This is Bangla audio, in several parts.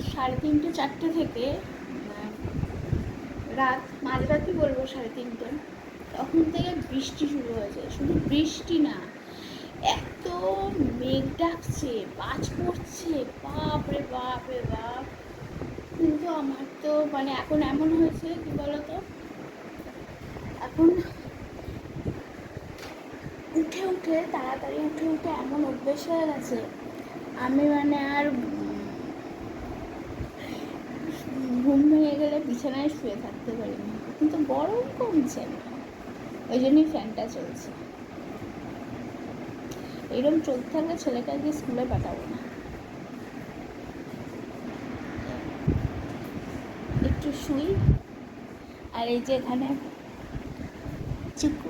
3:30 4টে থেকে রাত মাঝরাতই বলবো 3:30, তখন থেকে বৃষ্টি শুরু হয়েছে। শুধু বৃষ্টি না, এত মেঘ ডাকছে, বাজ পড়ছে, বাপ রে বাপ রে বাপ। কিন্তু আমার তো মানে এখন এমন হয়েছে কি বলতো, এখন উঠে উঠে তাড়াতাড়ি উঠে উঠে এমন অভ্যেস হয়ে গেছে, আমি মানে আর ঘুম ভেঙে গেলে বিছানায় শুয়ে থাকতে পারি না। কিন্তু গরম কমছে না, ওই জন্যই ফ্যানটা চলছে। এরকম চলতে থাকলে ছেলেকে আজকে স্কুলে পাঠাবো না। একটু শুই। আর এই যে এখানে চিকু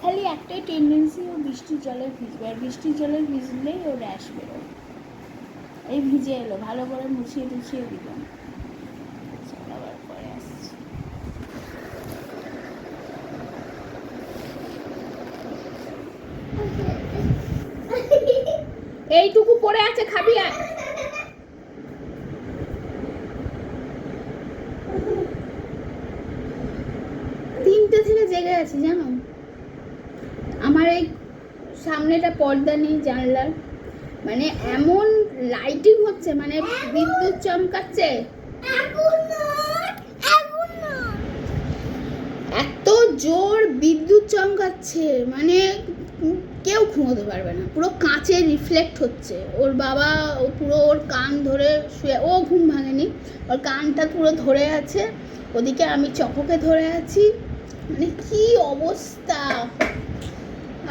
খালি একটাই টেন্ডেন্সি, ও বৃষ্টির জলে ভিজবে, আর বৃষ্টির জলে ভিজলেই ও র্যাশ বেরোয়। এই ভিজে এলো, ভালো করে মুছিয়ে টুছিয়ে দিলাম, আবার পরে আসছি। এইটুকু পড়ে আছে, খাবি আর 3টে থেকে জেগে আছি জানো। আমার এই সামনেটা পর্দা নেই জানলার, মানে এমন লাইটিং হচ্ছে, মানে বিদ্যুৎ চমকাচ্ছে, এত জোর বিদ্যুৎ চমকাচ্ছে, মানে কেউ ঘুমোতে পারবে না। পুরো কাঁচে রিফ্লেক্ট হচ্ছে। ওর বাবা পুরো ওর কান ধরে শুয়ে, ও ঘুম ভাঙেনি, ওর কানটা পুরো ধরে আছে, ওদিকে আমি চকোকে ধরে আছি, মানে কি অবস্থা।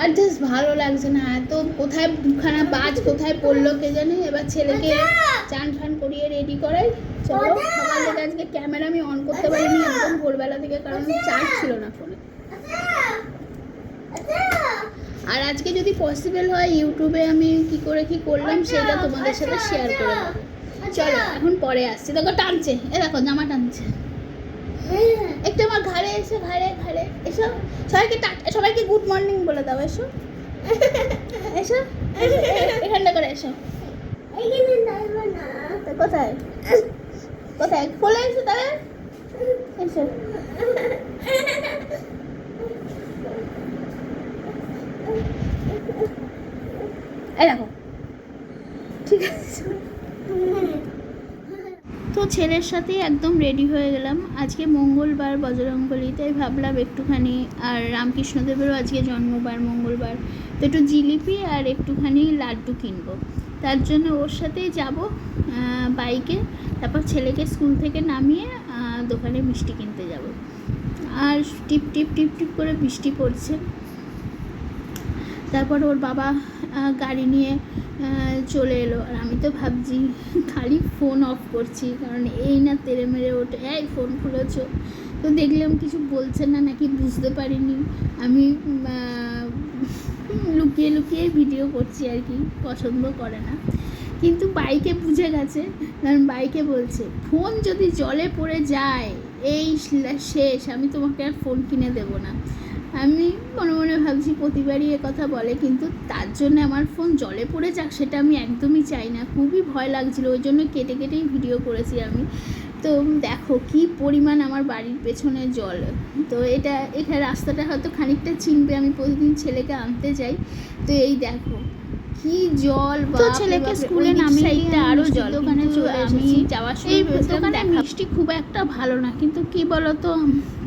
আর জাস্ট ভালো লাগছে না। এত কোথায় দুখানা বাজ কোথায় পড়লো কে জানে। এবার ছেলেকে চান ফান করিয়ে রেডি করাই। চলো, সকাল থেকে আজকে ক্যামেরা আমি অন করতে পারিনি একদম ভোরবেলা থেকে, কারণ চার্জ ছিল না ফোনে। আর আজকে যদি পসিবল হয় ইউটিউবে আমি কি করে কি করলাম সেটা তোমাদের সাথে শেয়ার করে দেবো। চলো এখন পরে আসছি। দেখো টানছে, এ দেখো জামা টানছে। একটু আমার ঘাড়ে এসে, ঘাড়ে ঘাড়ে এসো। সবাইকে গুড মর্নিং বলে দাও। এসো এসো, এখানটা করে এসো। কোথায় কোথায় খোলে এসো, তাহলে এসো। এই দেখো, ঠিক আছে। তো ছেলের সাথেই একদম রেডি হয়ে গেলাম। আজকে মঙ্গলবার, বজরংবলী, তাই ভাবলাম একটুখানি, আর রামকৃষ্ণদেবেরও আজকে জন্মবার মঙ্গলবার, তো একটু জিলিপি আর একটুখানি লাড্ডু কিনবো। তার জন্য ওর সাথেই যাব বাইকে। তারপর ছেলেকে স্কুল থেকে নামিয়ে দোকানে মিষ্টি কিনতে যাব। আর টিপ টিপ টিপ টিপ করে বৃষ্টি পড়ছে। তারপর ওর বাবা গাড়ি নিয়ে চলে এলো। আর আমি তো ভাবছি, খালি ফোন অফ করছি, কারণ এই না তেড়ে মেরে ওঠে, এই ফোন খুলেছ। তো দেখলাম কিছু বলছে না, নাকি বুঝতে পারিনি। আমি লুকিয়ে লুকিয়ে ভিডিও করছি আর কি, পছন্দ করে না। কিন্তু বাইকে বুঝে গেছে, কারণ বাইকে বলছে ফোন যদি জলে পড়ে যায় এই শেষ, আমি তোমাকে আর ফোন কিনে দেবো না। আমি মনে মনে ভাবছি প্রতিবারই কথা বলে, কিন্তু তার জন্য আমার ফোন জলে পড়ে যাক সেটা আমি একদমই চাই না। খুবই ভয় লাগছিল, ওই জন্য কেটে কেটেই ভিডিও করেছি আমি। তো দেখো কি পরিমাণ আমার বাড়ির পেছনে জল। তো এখানে রাস্তাটা হয়তো খানিকটা চিনবে, আমি প্রতিদিন ছেলেকে আনতে যাই। তো এই দেখো কি জল। তো ছেলেকে স্কুলে নামিয়ে আরও জল। দোকানে চলে এসেছি, যাওয়ার সময় দোকানে মিষ্টি খুব একটা ভালো না, কিন্তু কি বলতো,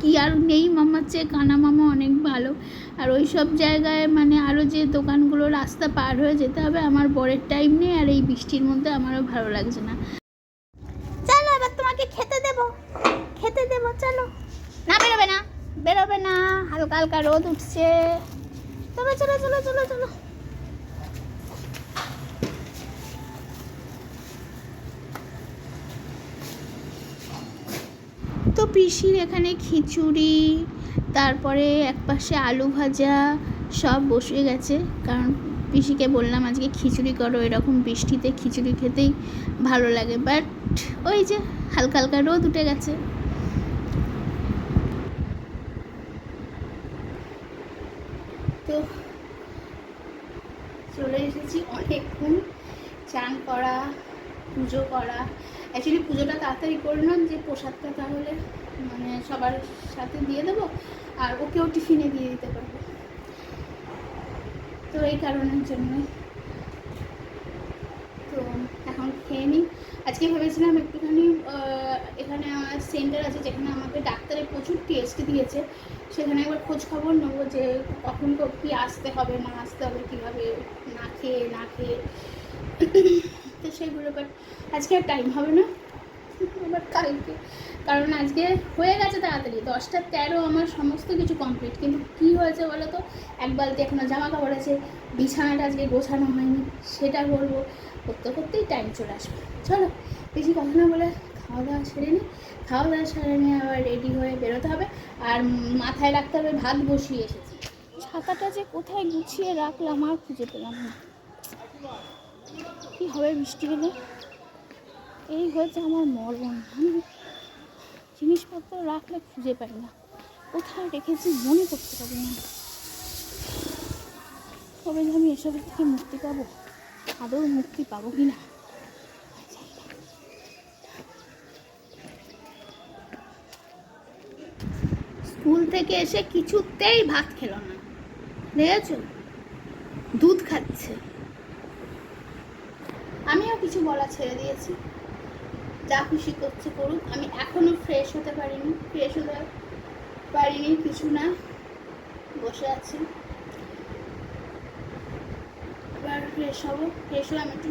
কি আর নেই, মামার চেয়ে কানা মামা অনেক ভালো। আর ওই সব জায়গায় মানে আরও যে দোকানগুলো রাস্তা পার হয়ে যেতে হবে, আমার বরের টাইম নেই, আর এই বৃষ্টির মধ্যে আমারও ভালো লাগছে না। চলো এবার তোমাকে খেতে দেবো, খেতে দেবো, চলো। না বেরোবে না, বেরোবে না, হালকা হালকা রোদ উঠছে। চলো চলো চলো চলো চলো। তো পিসির এখানে খিচুড়ি, তারপরে একপাশে আলু ভাজা সব বসে গেছে, কারণ পিসিকে বললাম আজকে খিচুড়ি করো, এরকম বৃষ্টিতে খিচুড়ি খেতেই ভালো লাগে। বাট ওই যে হালকা হালকা রোদ উঠে গেছে। তো চলে এসেছি অনেকক্ষণ, চান করা পুজো করা। অ্যাকচুয়ালি পুজোটা তাড়াতাড়ি করলাম যে প্রসাদটা তাহলে মানে সবার সাথে দিয়ে দেবো, আর ওকেও টিফিনে দিয়ে দিতে পারবো, তো এই কারণের জন্যই। তো এখন খেয়ে নিই। আজকে ভেবেছিলাম একটুখানি এখানে আমার সেন্টার আছে যেখানে আমাকে ডাক্তারে প্রচুর টেস্ট দিয়েছে, সেখানে একবার খোঁজ খবর নেবো যে কখন কী আসতে হবে না আসতে হবে, কীভাবে না খেয়ে তো সেইগুলো। বাট আজকে আর টাইম হবে না, আবার কালকে, কারণ আজকে হয়ে গেছে তাড়াতাড়ি 10:13 আমার সমস্ত কিছু কমপ্লিট। কিন্তু কী হয়েছে বলো তো, এক বালতি এখনও জামা কাপড় আছে, বিছানাটা আজকে গোছানো হয়নি, সেটা করবো, করতে করতেই টাইম চলে আসবে। চলো বেশি কথা না বলে খাওয়া দাওয়া সেরে নিই, খাওয়া দাওয়া সেরে নিয়ে আবার রেডি হয়ে বেরোতে হবে। আর মাথায় রাখতে হবে ভাত বসিয়ে এসেছি। ছাতাটা যে কোথায় গুছিয়ে রাখলাম আর খুঁজে পেলাম না। কী হবে বৃষ্টি হলে, এই হয়েছে আমার মরণ। জিনিসপত্র রাখলে খুঁজে পাই না, কোথায় রেখেছি মনে করতে পারি না। তবে যে আমি এসবের থেকে মুক্তি পাবো, আদৌ মুক্তি পাবো কি না। স্কুল থেকে এসে কিছুতেই ভাত খেলো না, দেখেছ, দুধ খাচ্ছে। আমিও কিছু বলা ছেড়ে দিয়েছি, যা খুশি করছে করুক। আমি এখনো ফ্রেশ হতে পারিনি, কিছু না, বসে আছি। এবার ফ্রেশ হবো, ফ্রেশ হয়ে আমি একটু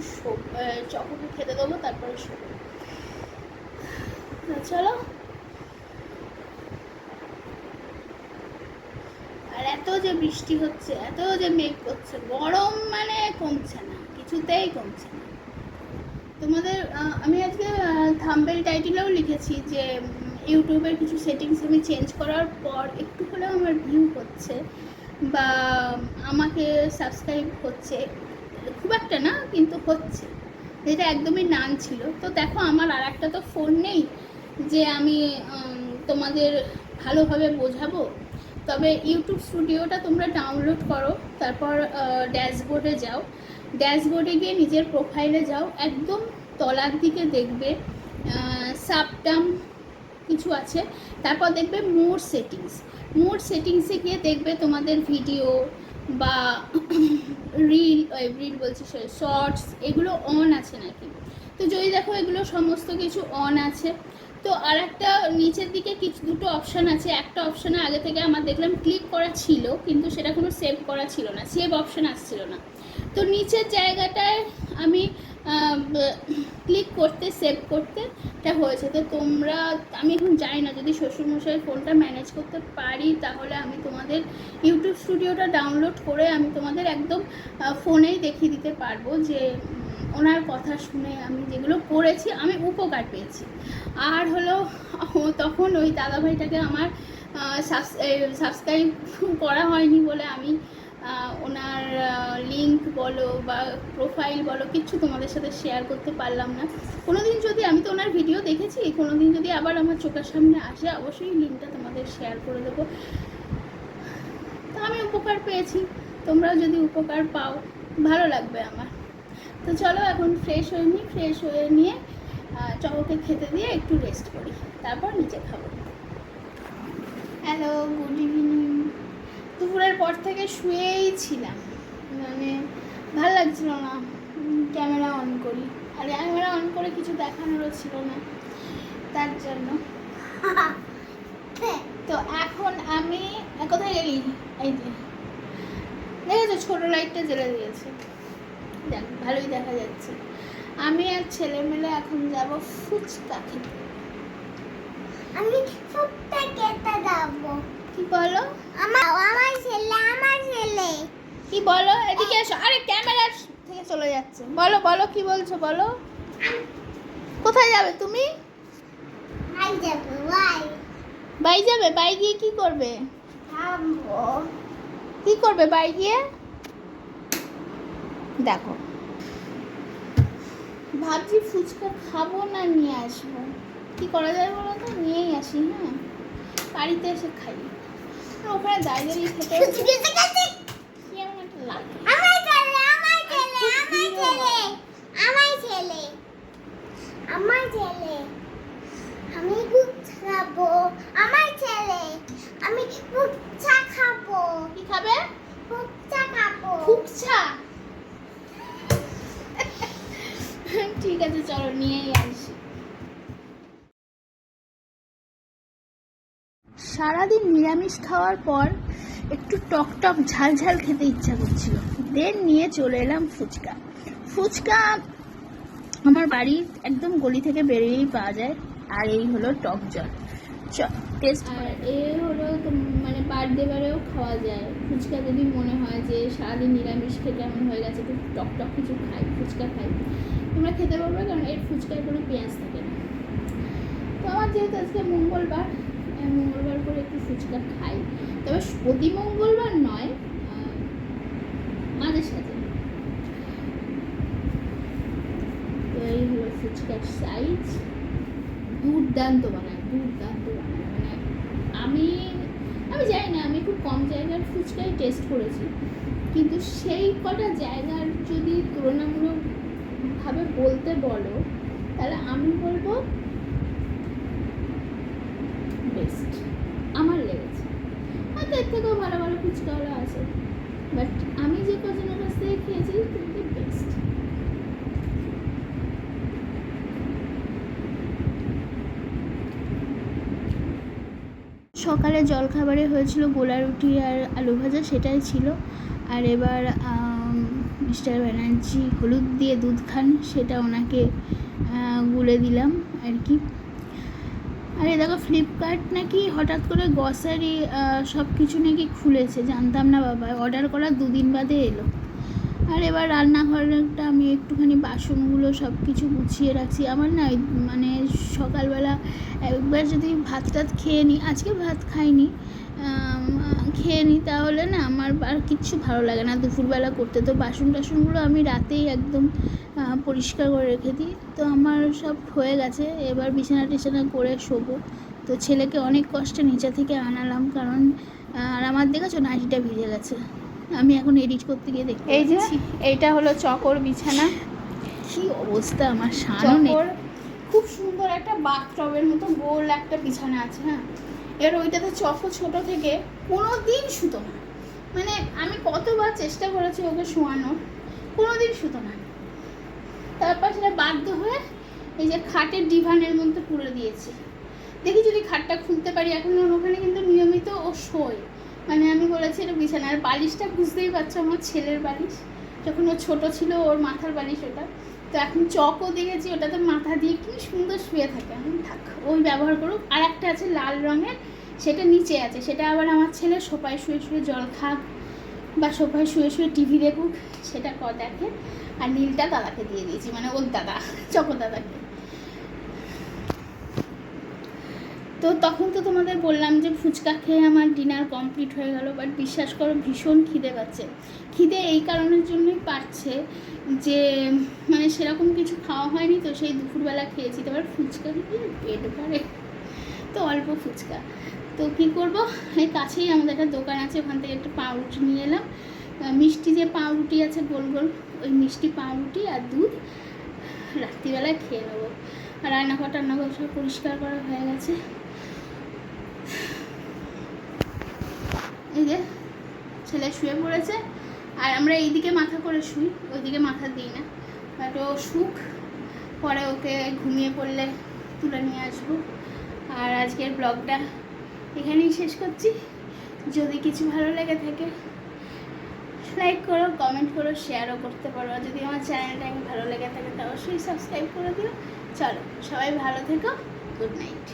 চকোকে খেতে দেবো, তারপরে শোবো। চলো। আর এত যে বৃষ্টি হচ্ছে, এত যে মেঘ করছে, গরম মানে কমছে না, কিছুতেই কমছে না। তোমাদের আমি আজকে থাম্বনেল টাইটেলেও লিখেছি যে ইউটিউবের কিছু সেটিংস আমি চেঞ্জ করার পর একটু হলেও আমার ভিউ হচ্ছে বা আমাকে সাবস্ক্রাইব হচ্ছে, খুব একটা না কিন্তু হচ্ছে, যেটা একদমই নান ছিল। তো দেখো আমার আর একটা তো ফোন নেই যে আমি তোমাদের ভালোভাবে বোঝাবো। তবে ইউটিউব স্টুডিওটা তোমরা ডাউনলোড করো, তারপর ড্যাশবোর্ডে যাও, ড্যাশবোর্ডে গিয়ে নিজের প্রোফাইলে যাও, একদম তলার দিকে দেখবে সাবটাম কিছু আছে, তারপর দেখবে মোর সেটিংসে গিয়ে দেখবে তোমাদের ভিডিও বা রিল বলছি শর্টস এগুলো অন আছে নাকি। তো যদি দেখো এগুলো সমস্ত কিছু অন আছে, তো আর একটা নিচের দিকে দুটো অপশান আছে। একটা অপশানে আগে থেকে আমার দেখলাম ক্লিক করা ছিল, কিন্তু সেটা কোনো সেভ করা ছিল না, সেভ অপশান আসছিল না। তো নিচের জায়গাটায় আমি ক্লিক করতে সেভ করতে এটা হয়েছে। তো তোমরা, আমি এখন জানি না, যদি শ্বশুরমশাই ফোনটা ম্যানেজ করতে পারি তাহলে আমি তোমাদের ইউটিউব স্টুডিওটা ডাউনলোড করে আমি তোমাদের একদম ফোনেই দেখিয়ে দিতে পারবো যে ওনার কথা শুনে আমি যেগুলো করেছি আমি উপকার পেয়েছি। আর হলো তখন ওই দাদাভাইটাকে আমার সাবস্ক্রাইব করা হয়নি বলে আমি ওনার লিঙ্ক বলো বা প্রোফাইল বলো কিচ্ছু তোমাদের সাথে শেয়ার করতে পারলাম না। কোনো দিন যদি, আমি তো ওনার ভিডিও দেখেছি, কোনো দিন যদি আবার আমার চোখের সামনে আসে অবশ্যই লিঙ্কটা তোমাদের শেয়ার করে দেবো। তো আমি উপকার পেয়েছি, তোমরাও যদি উপকার পাও ভালো লাগবে আমার। তো চলো এখন ফ্রেশ হয়ে নিয়ে চকোকে খেতে দিয়ে একটু রেস্ট করি, তারপর নিচে খাবো। Hello, good evening. দুপুরের পর থেকে শুয়েই ছিলাম, মানে ভালো লাগছিল না ক্যামেরা অন করি, আর ক্যামেরা অন করে কিছু দেখানোরও ছিল না, তার জন্য। তো এখন আমি কোথায় গেলি, এই যে দেখেছো ছোটো লাইটটা জ্বেলে দিয়েছে, দেখ ভালোই দেখা যাচ্ছে। আমি আর ছেলে মিলে এখন যাব ফুচকা খেতে। আমি ফুচকা খেতে যাবো। কি বলো? আমার ছেলে কি বলো, এদিকে এসো। আরে ক্যামেরা থেকে চলে যাচ্ছে। বলো কি বলছো বলো। কোথায় যাবে তুমি? বাই যাবে? বাই গিয়ে কি করবে? কি করবে বাই গিয়ে? দেখো ভাবছি ফুচকা খাবো না নিয়ে আসবো, কি করা যায় বলো তো, নিয়েই আসি। হ্যাঁ, বাড়িতে এসে খাই, ওখানে দাঁড়িয়ে খেতে কেমন একটা লাগে। আমার ছেলে ফুকছা। ঠিক আছে চলো নিয়েই আসি। সারাদিন নিরামিষ খাওয়ার পর একটু টক টক ঝাল ঝাল খেতে ইচ্ছা করছিল, দেন নিয়ে চলে এলাম ফুচকা। ফুচকা আমার বাড়ির একদম গলি থেকে বেরিয়েই পাওয়া যায়। আর এই হলো টক জল টেস্ট। আর এ হলো মানে বার্থডে বারেও খাওয়া যায় ফুচকা, যদি মনে হয় যে সারাদিন নিরামিষ খেতে এমন হয়ে গেছে একটু টক টক কিছু খাই, ফুচকা খাই, তোমরা খেতে পারবে, কারণ এর ফুচকায় কোনো পেঁয়াজ থাকে না। তো আমার যেহেতু আজকে মঙ্গলবার, মঙ্গলবার করে একটু ফুচকা খাই, তবে প্রতি মঙ্গলবার নয়, মাঝে সাঝে। তো এই হলো ফুচকার সাইজ, দুর্দান্ত বানায়, মানে আমি জানি না, আমি খুব কম জায়গার ফুচকাই টেস্ট করেছি, কিন্তু সেই কটা জায়গার যদি তুলনামূলকভাবে বলতে বলো, তাহলে আমি বলবো বেস্ট আমার লেগেছে। হয়তো এর থেকেও ভালো ভালো ফুচকাওয়ালা আছে, বাট আমি যে কজনের কাছ থেকে খেয়েছি কিন্তু বেস্ট। সকালে জলখাবারে হয়েছিল গোলা রুটি আর আলু ভাজা, সেটাই ছিল। আর এবার মিস্টার ব্যানার্জি হলুদ দিয়ে দুধ খান, সেটা ওনাকে গুলে দিলাম আর কি। আর এই দেখো ফ্লিপকার্ট নাকি হঠাৎ করে গ্রসারি সব কিছু নাকি খুলেছে, জানতাম না বাবা, অর্ডার করার 2 দিন বাদে এলো। আর এবার রান্নাঘরটা আমি একটুখানি বাসনগুলো সব কিছু গুছিয়ে রাখছি। আমার না মানে সকালবেলা একবার যদি ভাত টাত খেয়ে নিই, আজকে ভাত খাইনি, খেয়ে নিই, তাহলে না আমার আর কিচ্ছু ভালো লাগে না দুপুরবেলা করতে। তো বাসন টাসনগুলো আমি রাতেই একদম পরিষ্কার করে রেখে দিই। তো আমার সব হয়ে গেছে, এবার বিছানা টিছানা করে শোবো। তো ছেলেকে অনেক কষ্টে নিচে থেকে আনালাম, কারণ আর আমার দেখেছো নাইটিটা ভিজে গেছে। আমি এখন এডিট করতে গিয়ে দেখি, এই যে এইটা হলো চকর বিছানা, কি অবস্থা আমার সামনে। খুব সুন্দর একটা বাথটবের মতো গোল একটা বিছানা আছে, হ্যাঁ। এবার ওইটাতে চকো ছোট থেকে কোনো দিন শুতো না, মানে আমি কতবার চেষ্টা করেছি ওকে শোয়ানোর, কোনো দিন শুতো না। তারপর সেটা বাধ্য হয়ে এই যে খাটের ডিভানের মধ্যে পুরে দিয়েছি, দেখি যদি খাটটা খুলতে পারি। এখন ওখানে কিন্তু নিয়মিত ও শোয়, মানে আমি বলেছি এটা বিছানা। আর বালিশটা বুঝতেই পারছো আমার ছেলের বালিশ, যখন ও ছোটো ছিল ওর মাথার বালিশ ওটা। তো এখন চকও দেখেছি ওটাতে মাথা দিয়ে কি সুন্দর শুয়ে থাকে, আমি থাক ওই ব্যবহার করুক। আর একটা আছে লাল রঙের, সেটা নিচে আছে, সেটা আবার আমার ছেলে সোফায় শুয়ে শুয়ে জল খাক বা সোফায় শুয়ে শুয়ে টিভি দেখুক, সেটা দেখে। আর নীলটা দাদাকে দিয়ে দিয়েছি, মানে ওর দাদা, চকর দাদাকে। তো তখন তো তোমাদের বললাম যে ফুচকা খেয়ে আমার ডিনার কমপ্লিট হয়ে গেল, বাট বিশ্বাস করো ভীষণ খিদে পাচ্ছে। খিদে এই কারণের জন্যই পাচ্ছে যে মানে সেরকম কিছু খাওয়া হয়নি, তো সেই দুপুরবেলা খেয়েছি। তো এবার ফুচকা খেয়ে পেট ভরে, তো অল্প ফুচকা। তো কী করবো, এই কাছেই আমাদের একটা দোকান আছে, ওখান থেকে একটা পাউরুটি নিয়ে এলাম, মিষ্টি যে পাউরুটি আছে গোল গোল, ওই মিষ্টি পাউরুটি আর দুধ রাত্রিবেলায় খেয়ে নেবো। আর রান্নাঘর টান্নাঘর সব পরিষ্কার করা হয়ে গেছে। এই যে ছেলে শুয়ে পড়েছে, আর আমরা এইদিকে মাথা করে শুই, ওইদিকে মাথা দিই না, বাট ও শুক, পরে ওকে ঘুমিয়ে পড়লে তুলে নিয়ে আসবো। আর আজকের ব্লগটা এখানেই শেষ করছি। যদি কিছু ভালো লেগে থাকে লাইক করো, কমেন্ট করো, শেয়ারও করতে পারো। যদি আমার চ্যানেলটাকে ভালো লেগে থাকে তো অবশ্যই সাবস্ক্রাইব করে দিও। চলো সবাই ভালো থেকো, গুড নাইট।